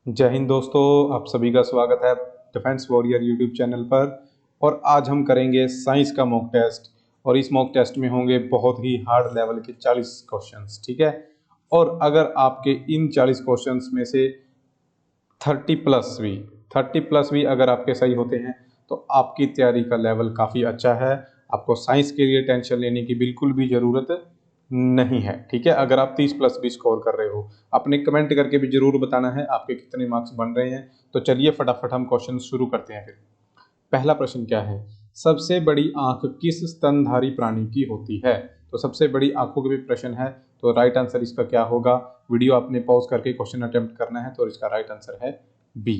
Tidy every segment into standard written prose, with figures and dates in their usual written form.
जय हिंद दोस्तों, आप सभी का स्वागत है डिफेंस वॉरियर यूट्यूब चैनल पर। और आज हम करेंगे साइंस का मॉक टेस्ट। और इस मॉक टेस्ट में होंगे बहुत ही हार्ड लेवल के 40 क्वेश्चंस, ठीक है। और अगर आपके इन 40 क्वेश्चंस में से 30 प्लस भी अगर आपके सही होते हैं तो आपकी तैयारी का लेवल काफ़ी अच्छा है। आपको साइंस के लिए टेंशन लेने की बिल्कुल भी ज़रूरत नहीं है, ठीक है। अगर आप 30 प्लस भी स्कोर कर रहे हो, अपने कमेंट करके भी जरूर बताना है आपके कितने मार्क्स बन रहे हैं। तो चलिए फटाफट हम क्वेश्चन शुरू करते हैं। फिर पहला प्रश्न क्या है, सबसे बड़ी आंख किस स्तनधारी प्राणी की होती है। तो सबसे बड़ी आंखों का भी प्रश्न है, तो राइट आंसर इसका क्या होगा। वीडियो आपने पॉज करके क्वेश्चन अटेम्प्ट करना है। तो इसका राइट आंसर है बी,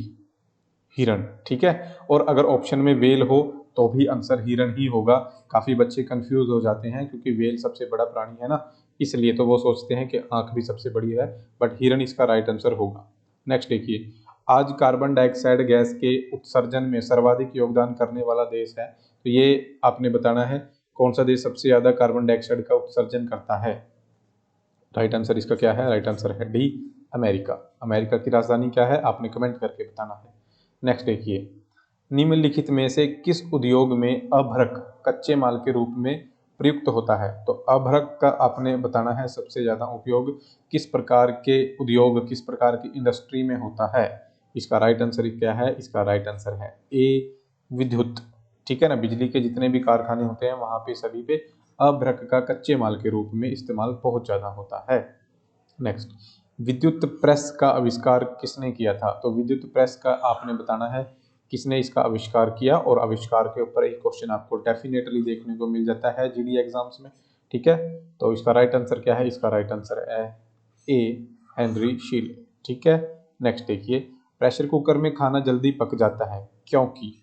हिरण, ठीक है। और अगर ऑप्शन में वेल हो तो भी आंसर हिरण ही होगा। काफी बच्चे कंफ्यूज हो जाते हैं क्योंकि वेल सबसे बड़ा प्राणी है ना, इसलिए तो वो सोचते हैं कि आंख भी सबसे बड़ी है, बट हिरण इसका राइट आंसर होगा। नेक्स्ट देखिए, आज कार्बन डाइऑक्साइड गैस के उत्सर्जन में सर्वाधिक योगदान करने वाला देश है। तो ये आपने बताना है कौन सा देश सबसे ज्यादा कार्बन डाइऑक्साइड का उत्सर्जन करता है। राइट आंसर इसका क्या है, राइट आंसर है डी, अमेरिका। अमेरिका की राजधानी क्या है आपने कमेंट करके बताना है। नेक्स्ट देखिए, निम्नलिखित में से किस उद्योग में अभ्रक कच्चे माल के रूप में प्रयुक्त होता है। तो अभ्रक का आपने बताना है सबसे ज्यादा उपयोग किस प्रकार के उद्योग, किस प्रकार की इंडस्ट्री में होता है। इसका राइट आंसर क्या है, इसका राइट आंसर है ए, विद्युत, ठीक है ना। बिजली के जितने भी कारखाने होते हैं वहां पे सभी पे अभ्रक का कच्चे माल के रूप में इस्तेमाल बहुत ज्यादा होता है। नेक्स्ट, विद्युत प्रेस का आविष्कार किसने किया था। तो विद्युत प्रेस का आपने बताना है किसने इसका आविष्कार किया। और आविष्कार के ऊपर एक क्वेश्चन आपको डेफिनेटली देखने को मिल जाता है जीडी एग्जाम्स में, ठीक है। तो इसका राइट आंसर क्या है, इसका राइट आंसर है ए, हेनरी शील, ठीक है। नेक्स्ट देखिए, प्रेशर कुकर में खाना जल्दी पक जाता है क्योंकि,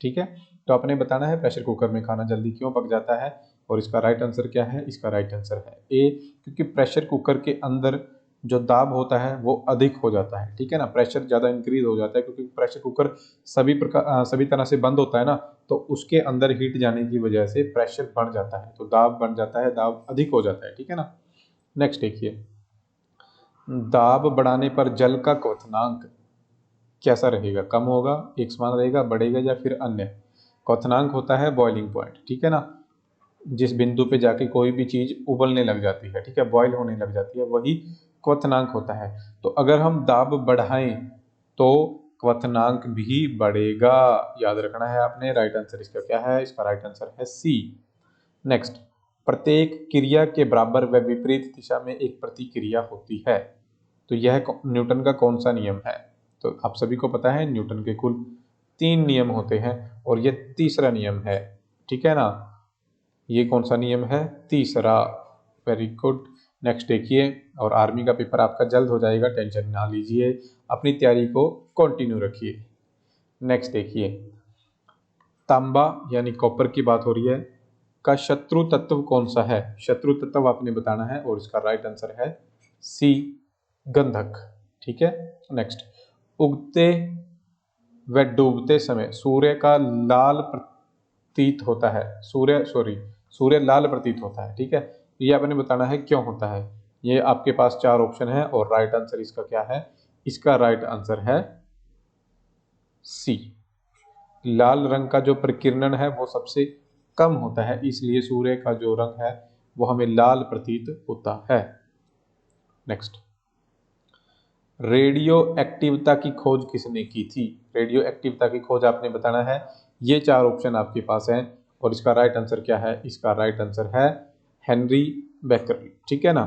ठीक है। तो आपने बताना है प्रेशर कुकर में खाना जल्दी क्यों पक जाता है। और इसका राइट आंसर क्या है, इसका राइट आंसर है ए, क्योंकि प्रेशर कुकर के अंदर जो दाब होता है वो अधिक हो जाता है, ठीक है ना। प्रेशर ज़्यादा इंक्रीज हो जाता है क्योंकि प्रेशर कुकर सभी तरह से बंद होता है ना, तो उसके अंदर हीट जाने की वजह से प्रेशर बढ़ जाता है, तो दाब बढ़ जाता है, दाब अधिक हो जाता है, ठीक है ना। नेक्स्ट देखिए, दाब बढ़ाने पर जल का क्वथनांक कैसा रहेगा, कम होगा, एक समान रहेगा, बढ़ेगा या फिर अन्य। क्वथनांक होता है बॉइलिंग पॉइंट, ठीक है ना। जिस बिंदु पे जाके कोई भी चीज उबलने लग जाती है, ठीक है, बॉयल होने लग जाती है, वही क्वथनांक होता है। तो अगर हम दाब बढ़ाएं तो क्वथनांक भी बढ़ेगा, याद रखना है आपने। राइट आंसर इसका क्या है, इसका राइट आंसर है सी। नेक्स्ट, प्रत्येक क्रिया के बराबर व विपरीत दिशा में एक प्रतिक्रिया होती है। तो यह न्यूटन का कौन सा नियम है। तो आप सभी को पता है न्यूटन के कुल 3 नियम होते हैं और ये तीसरा नियम है, ठीक है ना। ये कौन सा नियम है, तीसरा, वेरी गुड। नेक्स्ट देखिए, और आर्मी का पेपर आपका जल्द हो जाएगा, टेंशन ना लीजिए, अपनी तैयारी को कंटिन्यू रखिए। नेक्स्ट देखिए, तांबा यानी कॉपर की बात हो रही है, का शत्रु तत्व कौन सा है। शत्रु तत्व आपने बताना है और इसका राइट आंसर है सी, गंधक, ठीक है। नेक्स्ट, उगते व डूबते समय सूर्य का लाल प्रतीत होता है, सूर्य लाल प्रतीत होता है, ठीक है। ये आपने बताना है क्यों होता है। ये आपके पास 4 ऑप्शन है और राइट आंसर इसका क्या है, इसका राइट आंसर है सी। लाल रंग का जो प्रकीर्णन है वो सबसे कम होता है, इसलिए सूर्य का जो रंग है वो हमें लाल प्रतीत होता है। नेक्स्ट, रेडियो एक्टिवता की खोज किसने की थी। रेडियो एक्टिवता की खोज आपने बताना है, ये 4 ऑप्शन आपके पास हैं और इसका राइट आंसर क्या है, इसका राइट आंसर है हेनरी बेकरल, ठीक है ना।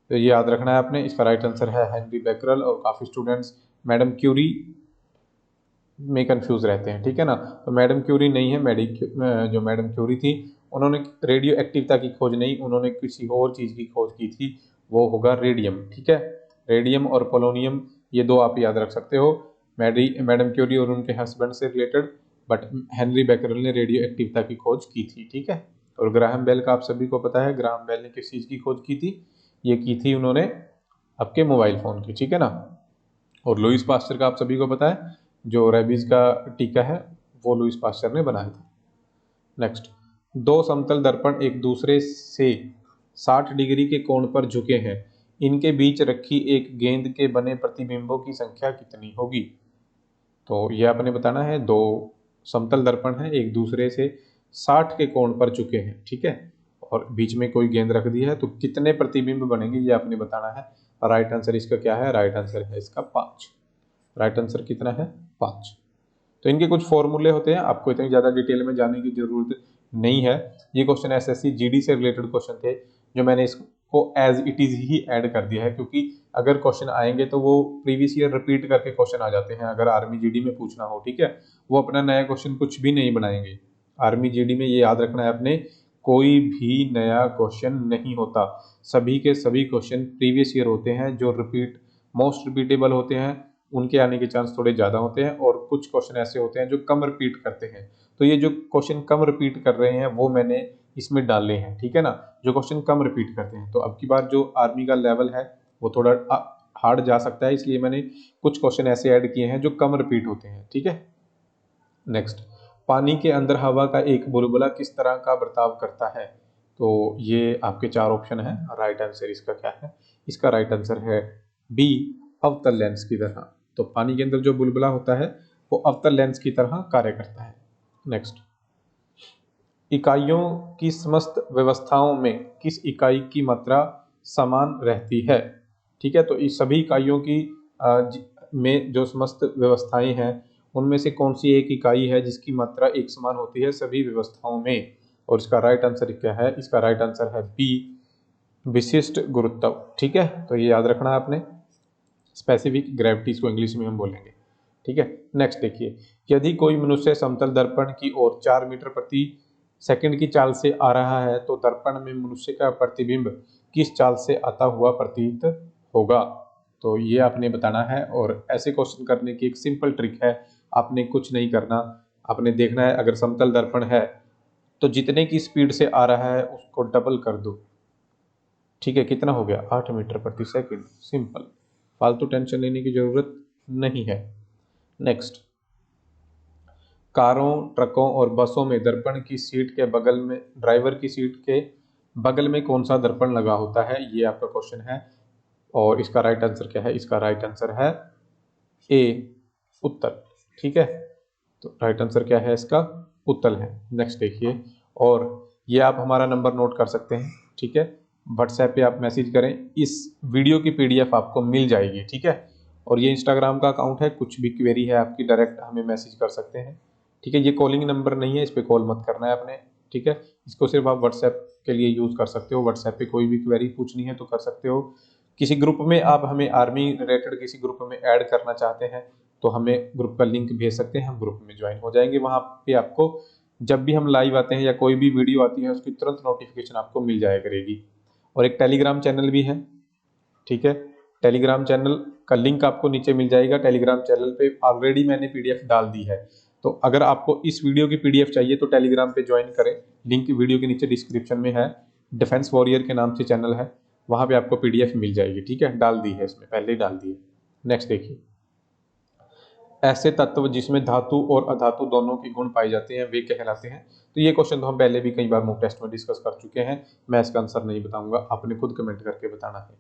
तो ये याद रखना है आपने, इसका राइट आंसर है हेनरी बेकरल। और काफ़ी स्टूडेंट्स मैडम क्यूरी में कंफ्यूज रहते हैं, ठीक है ना। तो मैडम क्यूरी नहीं है, जो मैडम क्यूरी थी उन्होंने रेडियो एक्टिवता की खोज नहीं, उन्होंने किसी और चीज़ की खोज की थी, वो होगा रेडियम, ठीक है। रेडियम और पोलोनियम, ये 2 आप याद रख सकते हो, मैडम क्यूरी और उनके हस्बैंड से रिलेटेड। बट हेनरी बेकरल ने रेडियो एक्टिवता की खोज की थी, ठीक है। और ग्राहम बेल का आप सभी को पता है, ग्राहम बेल ने किस चीज़ की खोज की थी, ये की थी उन्होंने आपके मोबाइल फ़ोन की, ठीक है ना। और लुईस पास्चर का आप सभी को पता है, जो रेबीज का टीका है वो लुईस पास्चर ने बनाया था। नेक्स्ट, 2 समतल दर्पण एक दूसरे से 60 डिग्री के कोण पर झुके हैं, इनके बीच रखी एक गेंद के बने प्रतिबिंबों की संख्या कितनी होगी। तो ये आपने बताना है, दो समतल दर्पण हैं, एक दूसरे से 60 के कोण पर झुके हैं, ठीक है, और बीच में कोई गेंद रख दी है, तो कितने प्रतिबिंब बनेंगे ये आपने बताना है। राइट आंसर इसका क्या है, राइट आंसर है इसका 5। राइट आंसर कितना है, 5। तो इनके कुछ फॉर्मूले होते हैं, आपको इतनी ज़्यादा डिटेल में जानने की जरूरत नहीं है। ये क्वेश्चन एसएससी जीडी से रिलेटेड क्वेश्चन थे, जो मैंने इसको एज इट इज ही ऐड कर दिया है, क्योंकि अगर क्वेश्चन आएंगे तो वो प्रीवियस ईयर रिपीट करके क्वेश्चन आ जाते हैं। अगर आर्मी जीडी में पूछना हो, ठीक है, वो अपना नया क्वेश्चन कुछ भी नहीं बनाएंगे। आर्मी जीडी में ये याद रखना है अपने, कोई भी नया क्वेश्चन नहीं होता, सभी के सभी क्वेश्चन प्रीवियस ईयर होते हैं, जो रिपीट मोस्ट रिपीटेबल होते हैं, उनके आने के चांस थोड़े ज़्यादा होते हैं, और कुछ क्वेश्चन ऐसे होते हैं जो कम रिपीट करते हैं। तो ये जो क्वेश्चन कम रिपीट कर रहे हैं वो मैंने इसमें डाले हैं, ठीक है ना, जो क्वेश्चन कम रिपीट करते हैं। तो अब की बार जो आर्मी का लेवल है वो थोड़ा हार्ड जा सकता है, इसलिए मैंने कुछ क्वेश्चन ऐसे ऐड किए हैं जो कम रिपीट होते हैं, ठीक है। नेक्स्ट, पानी के अंदर हवा का एक बुलबुला किस तरह का बर्ताव करता है। तो ये आपके 4 ऑप्शन है, राइट आंसर इसका क्या है, इसका राइट आंसर है बी, अवतल लेंस की तरह। तो पानी के अंदर जो बुलबुला होता है वो अवतल लेंस की तरह कार्य करता है। नेक्स्ट, इकाइयों की समस्त व्यवस्थाओं में किस इकाई की मात्रा समान रहती है, ठीक है। तो इस सभी इकाइयों की में जो समस्त व्यवस्थाएं हैं उनमें से कौन सी एक इकाई है जिसकी मात्रा एक समान होती है सभी व्यवस्थाओं में, और इसका राइट आंसर क्या है, इसका राइट आंसर है बी, विशिष्ट गुरुत्व, ठीक है। तो ये याद रखना है आपने, स्पेसिफिक ग्रेविटीज को इंग्लिश में हम बोलेंगे, ठीक है। नेक्स्ट देखिए, यदि कोई मनुष्य समतल दर्पण की ओर 4 मीटर प्रति सेकंड की चाल से आ रहा है तो दर्पण में मनुष्य का प्रतिबिंब किस चाल से आता हुआ प्रतीत होगा। तो ये आपने बताना है, और ऐसे क्वेश्चन करने की एक सिंपल ट्रिक है, आपने कुछ नहीं करना, आपने देखना है अगर समतल दर्पण है तो जितने की स्पीड से आ रहा है उसको डबल कर दो, ठीक है, कितना हो गया, 8 मीटर प्रति सेकंड। सिंपल, फालतू टेंशन लेने की जरूरत नहीं है। नेक्स्ट, कारों, ट्रकों और बसों में दर्पण की सीट के बगल में, ड्राइवर की सीट के बगल में कौन सा दर्पण लगा होता है, ये आपका क्वेश्चन है, और इसका राइट आंसर क्या है, इसका राइट आंसर है ए, उत्तल, ठीक है। तो राइट आंसर क्या है इसका, उत्तल है। नेक्स्ट देखिए, और ये आप हमारा नंबर नोट कर सकते हैं, ठीक है, व्हाट्सएप पे आप मैसेज करें, इस वीडियो की पीडीएफ आपको मिल जाएगी, ठीक है। और ये इंस्टाग्राम का अकाउंट है, कुछ भी क्वेरी है आपकी डायरेक्ट हमें मैसेज कर सकते हैं, ठीक है। ये कॉलिंग नंबर नहीं है, इस पर कॉल मत करना है आपने, ठीक है। इसको सिर्फ आप व्हाट्सएप के लिए यूज़ कर सकते हो, व्हाट्सएप पे कोई भी क्वेरी पूछनी है तो कर सकते हो। किसी ग्रुप में आप हमें आर्मी रिलेटेड किसी ग्रुप में ऐड करना चाहते हैं तो हमें ग्रुप का लिंक भेज सकते हैं, हम ग्रुप में ज्वाइन हो जाएंगे। वहाँ पे आपको जब भी हम लाइव आते हैं या कोई भी वीडियो आती है उसकी तुरंत नोटिफिकेशन आपको मिल जाया करेगी। और एक टेलीग्राम चैनल भी है, ठीक है, टेलीग्राम चैनल का लिंक आपको नीचे मिल जाएगा। टेलीग्राम चैनल पे ऑलरेडी मैंने पीडीएफ डाल दी है, तो अगर आपको इस वीडियो की पीडीएफ चाहिए तो टेलीग्राम पे ज्वाइन करें, लिंक वीडियो के नीचे डिस्क्रिप्शन में है, डिफेंस वॉरियर के नाम से चैनल है, वहाँ पे आपको पीडीएफ मिल जाएगी, ठीक है, डाल दी है इसमें, पहले ही डाल दी है। नेक्स्ट देखिए, ऐसे तत्व जिसमें धातु और अधातु दोनों के गुण पाए जाते हैं वे कहलाते हैं। तो ये क्वेश्चन तो हम पहले भी कई बार मॉक टेस्ट में डिस्कस कर चुके हैं, मैं इसका आंसर नहीं बताऊंगा, आपने खुद कमेंट करके बताना है।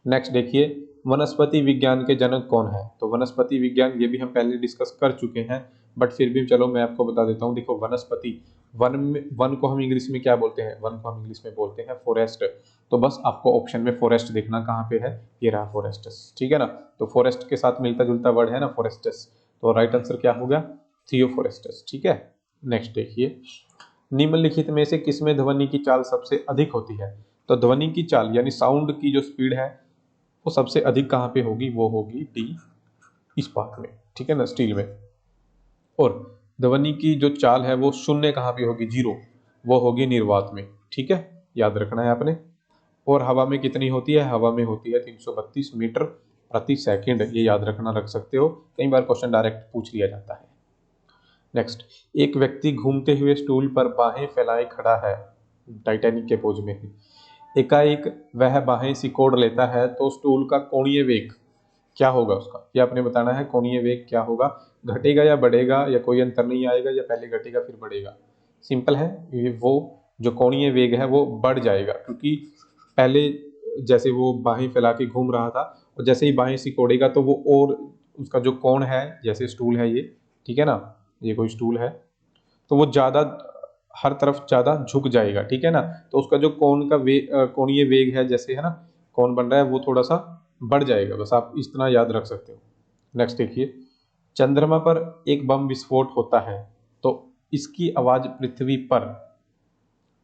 नेक्स्ट देखिए, वनस्पति विज्ञान के जनक कौन है। तो वनस्पति विज्ञान ये भी हम पहले डिस्कस कर चुके हैं, बट फिर भी चलो मैं आपको बता देता हूँ। देखो, वनस्पति, वन को हम इंग्लिश में क्या बोलते हैं, वन को हम इंग्लिश में बोलते हैं फॉरेस्ट। तो बस आपको ऑप्शन में फॉरेस्ट देखना कहाँ पे है, ये रहा फॉरेस्टस, ठीक है ना। तो फॉरेस्ट के साथ मिलता जुलता वर्ड है ना फॉरेस्टस, तो राइट आंसर क्या होगा, थियोफॉरेस्टस, ठीक है। नेक्स्ट देखिए, निम्नलिखित में से किसमें ध्वनि की चाल सबसे अधिक होती है। तो ध्वनि की चाल यानी साउंड की जो स्पीड है वो सबसे अधिक कहाँ पे होगी, वो होगी डी, इस्पात में, ठीक है ना, स्टील में। और ध्वनि की जो चाल है वो शून्य कहाँ पे होगी, जीरो, वो होगी निर्वात में, ठीक है, याद रखना है आपने। और हवा में कितनी होती है, हवा में होती है 332 मीटर प्रति सेकंड, ये याद रखना, रख सकते हो, कई बार क्वेश्चन डायरेक्ट पूछ लिया जाता है। नेक्स्ट, एक व्यक्ति घूमते हुए स्टूल पर बाहें फैलाए खड़ा है, टाइटैनिक के पोज में है, एकाएक वह बाहें सिकोड़ लेता है तो स्टूल का कोणीय वेग क्या होगा उसका, ये आपने बताना है। कोणीय वेग क्या होगा, घटेगा या बढ़ेगा, या कोई अंतर नहीं आएगा, या पहले घटेगा फिर बढ़ेगा। सिंपल है, ये वो जो कोणीय वेग है वो बढ़ जाएगा, क्योंकि पहले जैसे वो बाहें फैला के घूम रहा था, और जैसे ही बाहें सिकोड़ेगा तो वो और उसका जो कोण है, जैसे स्टूल है ये, ठीक है ना, ये कोई स्टूल है, तो वो ज़्यादा हर तरफ ज़्यादा झुक जाएगा, ठीक है ना। तो उसका जो कोण का कोणीय वेग है, जैसे है ना कोण बन रहा है, वो थोड़ा सा बढ़ जाएगा। बस आप इतना याद रख सकते हो। नेक्स्ट देखिए, चंद्रमा पर एक बम विस्फोट होता है तो इसकी आवाज पृथ्वी पर,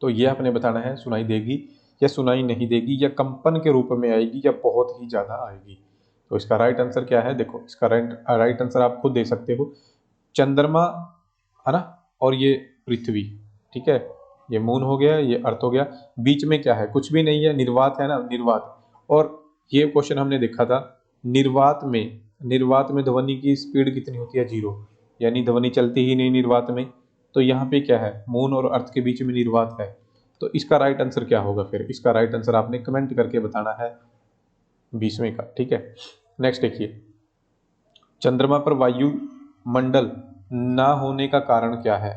तो ये आपने बताना है सुनाई देगी या सुनाई नहीं देगी, या कंपन के रूप में आएगी, या बहुत ही ज्यादा आएगी। तो इसका राइट आंसर क्या है, देखो इसका राइट आंसर आप खुद दे सकते हो। चंद्रमा है ना, और ये पृथ्वी, ठीक है, ये मून हो गया, ये अर्थ हो गया, बीच में क्या है, कुछ भी नहीं है, निर्वात है ना, निर्वात। और ये क्वेश्चन हमने देखा था, निर्वात में ध्वनि की स्पीड कितनी होती है, 0, यानी ध्वनि चलती ही नहीं निर्वात में। तो यहाँ पे क्या है, मून और अर्थ के बीच में निर्वात है। तो इसका राइट आंसर क्या होगा, फिर इसका राइट आंसर आपने कमेंट करके बताना है 20वें का, ठीक है। नेक्स्ट देखिए, चंद्रमा पर वायुमंडल ना होने का कारण क्या है,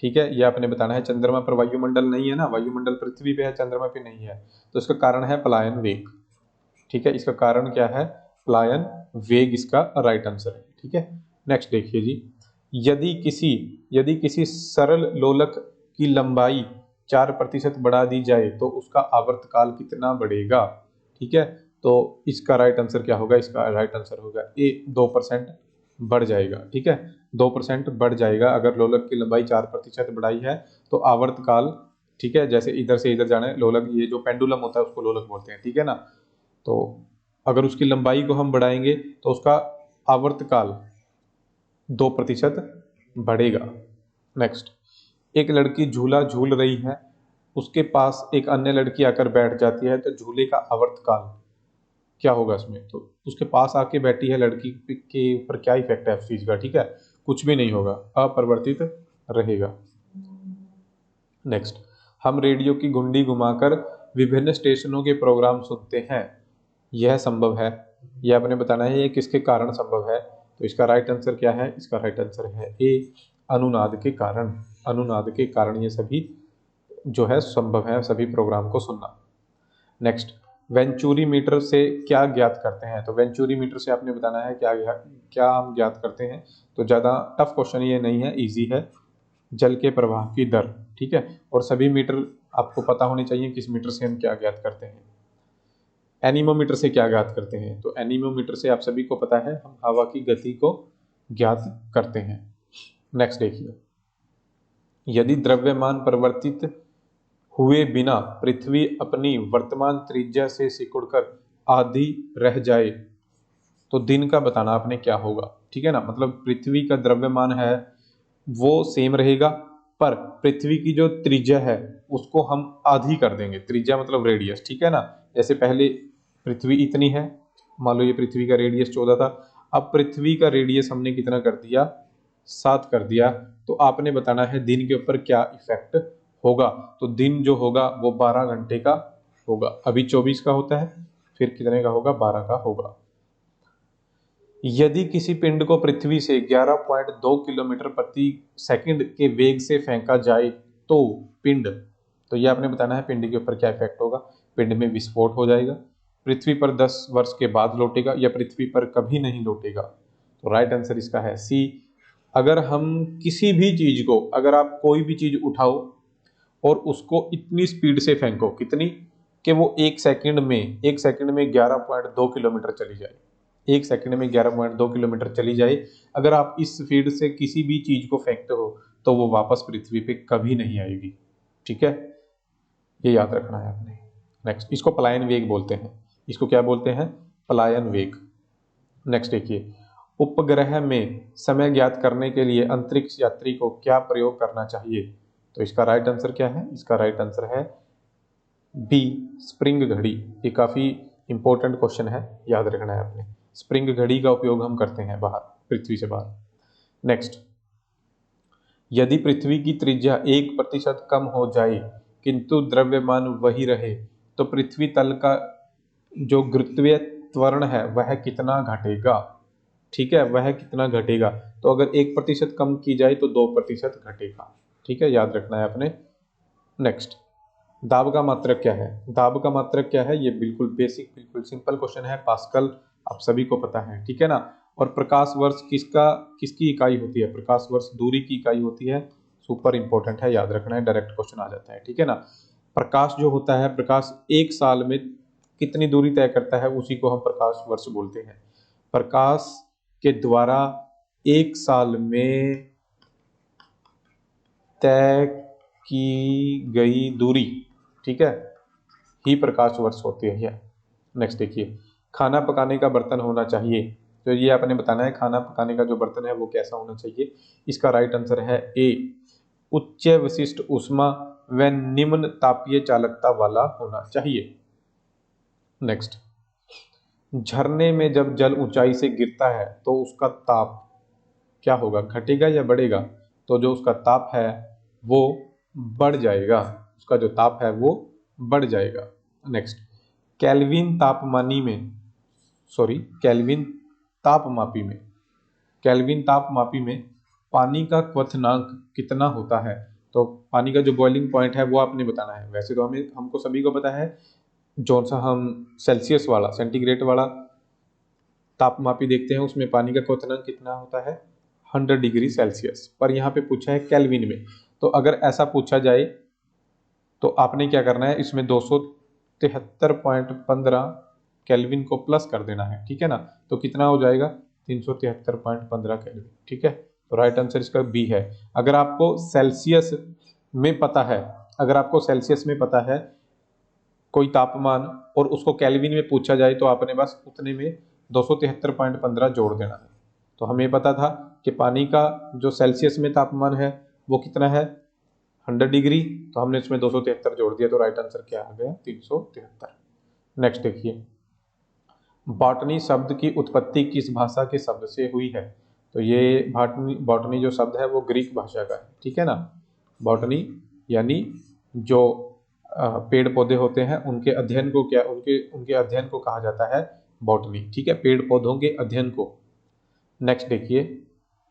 ठीक है, ये आपने बताना है। चंद्रमा पर वायुमंडल नहीं है ना, वायुमंडल पृथ्वी पे है, चंद्रमा पे नहीं है, तो इसका कारण है पलायन वेग, ठीक है। इसका कारण क्या है, पलायन वेग, इसका राइट आंसर है, ठीक है। नेक्स्ट देखिए जी, यदि किसी सरल लोलक की लंबाई 4% बढ़ा दी जाए तो उसका आवर्तकाल कितना बढ़ेगा, ठीक है। तो इसका राइट आंसर क्या होगा, इसका राइट आंसर होगा ए, 2% बढ़ जाएगा, ठीक है। 2% बढ़ जाएगा। अगर लोलक की लंबाई 4% बढ़ाई है तो आवर्तकाल, ठीक है, जैसे इधर से इधर जाना है, लोलक ये जो पेंडुलम होता है उसको लोलक बोलते हैं, ठीक है ना। तो अगर उसकी लंबाई को हम बढ़ाएंगे तो उसका आवर्तकाल 2% बढ़ेगा। नेक्स्ट, एक लड़की झूला झूल रही है, उसके पास एक अन्य लड़की आकर बैठ जाती है, तो झूले का आवर्तकाल क्या होगा इसमें। तो उसके पास आके बैठी है लड़की के ऊपर क्या इफेक्ट है उस चीज का, ठीक है, कुछ भी नहीं होगा, अपरिवर्तित रहेगा। नेक्स्ट, हम रेडियो की घुंडी घुमाकर विभिन्न स्टेशनों के प्रोग्राम सुनते हैं, यह संभव है, यह आपने बताना है ये किसके कारण संभव है। तो इसका राइट आंसर क्या है, इसका राइट आंसर है ए, अनुनाद के कारण। अनुनाद के कारण ये सभी जो है संभव है, सभी प्रोग्राम को सुनना। नेक्स्ट, वेंचुरी मीटर से क्या ज्ञात करते हैं। तो वेंचुरी मीटर से आपने बताना है क्या हम ज्ञात करते हैं। तो ज़्यादा टफ क्वेश्चन ये नहीं है, इजी है। जल के प्रवाह की दर, ठीक है, और सभी मीटर आपको पता होने चाहिए किस मीटर से हम क्या ज्ञात करते हैं। एनीमोमीटर से क्या ज्ञात करते हैं, तो एनीमोमीटर से आप सभी को पता है हम हवा की गति को ज्ञात करते हैं। नेक्स्ट देखिए, यदि द्रव्यमान परिवर्तित हुए बिना पृथ्वी अपनी वर्तमान त्रिज्या से सिकुड़कर आधी रह जाए तो दिन का बताना आपने क्या होगा, ठीक है ना। मतलब पृथ्वी का द्रव्यमान है वो सेम रहेगा, पर पृथ्वी की जो त्रिज्या है उसको हम आधी कर देंगे। त्रिज्या मतलब रेडियस, ठीक है ना। जैसे पहले पृथ्वी इतनी है, मान लो ये पृथ्वी का रेडियस 14 था, अब पृथ्वी का रेडियस हमने कितना कर दिया, 7 कर दिया। तो आपने बताना है दिन के ऊपर क्या इफेक्ट होगा। तो दिन जो होगा वो 12 घंटे का होगा। अभी 24 का होता है, फिर कितने का होगा, 12 का होगा। यदि किसी पिंड को पृथ्वी से 11.2 किलोमीटर प्रति सेकंड के वेग से फेंका जाए तो पिंड, तो ये आपने बताना है पिंड के ऊपर क्या इफेक्ट होगा। पिंड में विस्फोट हो जाएगा, पृथ्वी पर 10 वर्ष के बाद लौटेगा, या पृथ्वी पर कभी नहीं लौटेगा। तो राइट आंसर इसका है सी। अगर हम किसी भी चीज को, अगर आप कोई भी चीज उठाओ और उसको इतनी स्पीड से फेंको, कितनी, कि वो एक सेकंड में 11.2 किलोमीटर चली जाए, एक सेकंड में 11.2 किलोमीटर चली जाए, अगर आप इस स्पीड से किसी भी चीज को फेंकते हो तो वो वापस पृथ्वी पे कभी नहीं आएगी, ठीक है, ये याद रखना है आपने। नेक्स्ट, इसको पलायन वेग बोलते हैं, इसको क्या बोलते हैं, पलायन वेग। नेक्स्ट देखिए, उपग्रह में समय ज्ञात करने के लिए अंतरिक्ष यात्री को क्या प्रयोग करना चाहिए। तो इसका राइट आंसर क्या है, इसका राइट आंसर है बी, स्प्रिंग घड़ी। ये काफी इंपॉर्टेंट क्वेश्चन है, याद रखना है आपने। स्प्रिंग घड़ी का उपयोग हम करते हैं बाहर, पृथ्वी से बाहर। नेक्स्ट, यदि पृथ्वी की त्रिज्या 1% कम हो जाए किंतु द्रव्यमान वही रहे तो पृथ्वी तल का जो गुरुत्वीय त्वरण है वह कितना घटेगा, ठीक है, वह कितना घटेगा। तो अगर 1% कम की जाए तो 2% घटेगा, ठीक है, याद रखना है आपने। नेक्स्ट, दाब का मात्रक क्या है? दाब का मात्रक क्या है? ये बिल्कुल बेसिक, बिल्कुल सिंपल क्वेश्चन है, पास्कल आप सभी को पता है, ठीक है ना। और प्रकाश वर्ष किसकी इकाई होती है? प्रकाश वर्ष दूरी की इकाई होती है। सुपर इंपॉर्टेंट है, याद रखना है, डायरेक्ट क्वेश्चन आ जाता है, ठीक है ना। प्रकाश जो होता है, प्रकाश एक साल में कितनी दूरी तय करता है, उसी को हम प्रकाश वर्ष बोलते हैं। प्रकाश के द्वारा एक साल में तय की गई दूरी, ठीक है, ही प्रकाश वर्ष होती है। नेक्स्ट देखिए, खाना पकाने का बर्तन होना चाहिए, तो ये आपने बताना है खाना पकाने का जो बर्तन है वो कैसा होना चाहिए। इसका राइट आंसर है ए, उच्च विशिष्ट ऊष्मा व निम्न तापीय चालकता वाला होना चाहिए। नेक्स्ट, झरने में जब जल ऊंचाई से गिरता है तो उसका ताप क्या होगा? घटेगा या बढ़ेगा? तो जो उसका ताप है वो बढ़ जाएगा, उसका जो ताप है वो बढ़ जाएगा। नेक्स्ट, केल्विन तापमानी में, सॉरी केल्विन तापमापी में, केल्विन तापमापी में पानी का क्वथनांक कितना होता है? तो पानी का जो बॉइलिंग पॉइंट है वो आपने बताना है। वैसे तो हमको सभी को पता है, जो सा हम सेल्सियस वाला, सेंटीग्रेड वाला तापमापी देखते हैं उसमें पानी का क्वथनांक कितना होता है? 100 डिग्री सेल्सियस। पर यहाँ पे पूछा है केल्विन में, तो अगर ऐसा पूछा जाए तो आपने क्या करना है, इसमें 273.15 केल्विन को प्लस कर देना है, ठीक है ना। तो कितना हो जाएगा? 373.15 केल्विन, ठीक है। तो राइट आंसर इसका बी है। अगर आपको सेल्सियस में पता है, अगर आपको सेल्सियस में पता है कोई तापमान और उसको केल्विन में पूछा जाए तो आपने बस उतने में 273.15 जोड़ देना है। तो हमें पता था कि पानी का जो सेल्सियस में तापमान है वो कितना है? 100 डिग्री, तो हमने इसमें 273 जोड़ दिया, तो राइट आंसर क्या आ गया? 373। नेक्स्ट देखिए, बॉटनी शब्द की उत्पत्ति किस भाषा के शब्द से हुई है? तो ये बॉटनी जो शब्द है वो ग्रीक भाषा का है, ठीक है ना। बॉटनी यानी जो पेड़ पौधे होते हैं उनके अध्ययन को क्या, उनके अध्ययन को कहा जाता है बॉटनी, ठीक है, पेड़ पौधों के अध्ययन को। नेक्स्ट देखिए,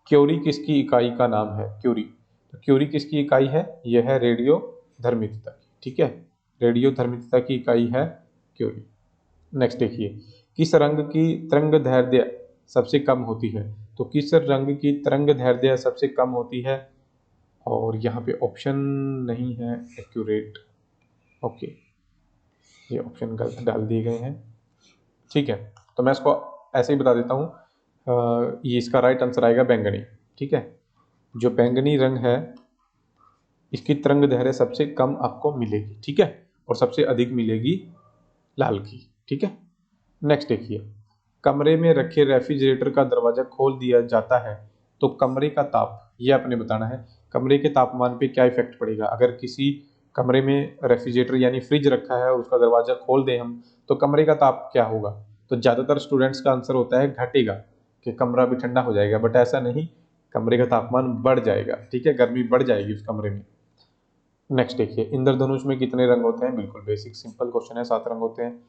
क्यूरी किसकी इकाई का नाम है? क्यूरी, तो क्यूरी किसकी इकाई है? यह है रेडियो धर्मिता की, ठीक है, रेडियो धर्मिता की इकाई है क्यूरी। नेक्स्ट देखिए, किस रंग की तरंग दैर्ध्य सबसे कम होती है? तो किस रंग की तरंग दैर्ध्य सबसे कम होती है? और यहाँ पे ऑप्शन नहीं है एक्यूरेट, ओके, ये ऑप्शन गलत डाल दिए गए हैं, ठीक है। तो मैं इसको ऐसे ही बता देता हूँ, ये इसका राइट आंसर आएगा बैंगनी, ठीक है। जो बैंगनी रंग है इसकी तरंग दैर्ध्य सबसे कम आपको मिलेगी, ठीक है, और सबसे अधिक मिलेगी लाल की, ठीक है। नेक्स्ट देखिए, कमरे में रखे रेफ्रिजरेटर का दरवाजा खोल दिया जाता है तो कमरे का ताप, ये आपने बताना है, कमरे के तापमान पे क्या इफेक्ट पड़ेगा। अगर किसी कमरे में रेफ्रिजरेटर यानी फ्रिज रखा है और उसका दरवाजा खोल दें हम, तो कमरे का ताप क्या होगा? तो ज़्यादातर स्टूडेंट्स का आंसर होता है घटेगा, कि कमरा भी ठंडा हो जाएगा, बट ऐसा नहीं, कमरे का तापमान बढ़ जाएगा, ठीक है, गर्मी बढ़ जाएगी उस कमरे में। नेक्स्ट देखिए, इंद्रधनुष में कितने रंग होते हैं? बिल्कुल बेसिक सिंपल क्वेश्चन है, 7 रंग होते हैं।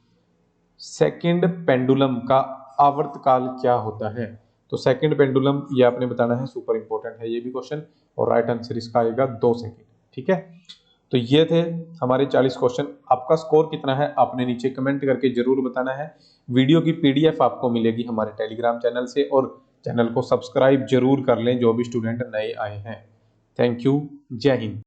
सेकंड पेंडुलम का आवर्तकाल क्या होता है? तो सेकंड पेंडुलम ये आपने बताना है, सुपर इंपॉर्टेंट है ये भी क्वेश्चन, और राइट आंसर इसका आएगा 2 सेकंड, ठीक है। तो ये थे हमारे 40 क्वेश्चन। आपका स्कोर कितना है आपने नीचे कमेंट करके जरूर बताना है। वीडियो की पीडीएफ आपको मिलेगी हमारे टेलीग्राम चैनल से, और चैनल को सब्सक्राइब जरूर कर लें जो भी स्टूडेंट नए आए हैं। थैंक यू, जय हिंद।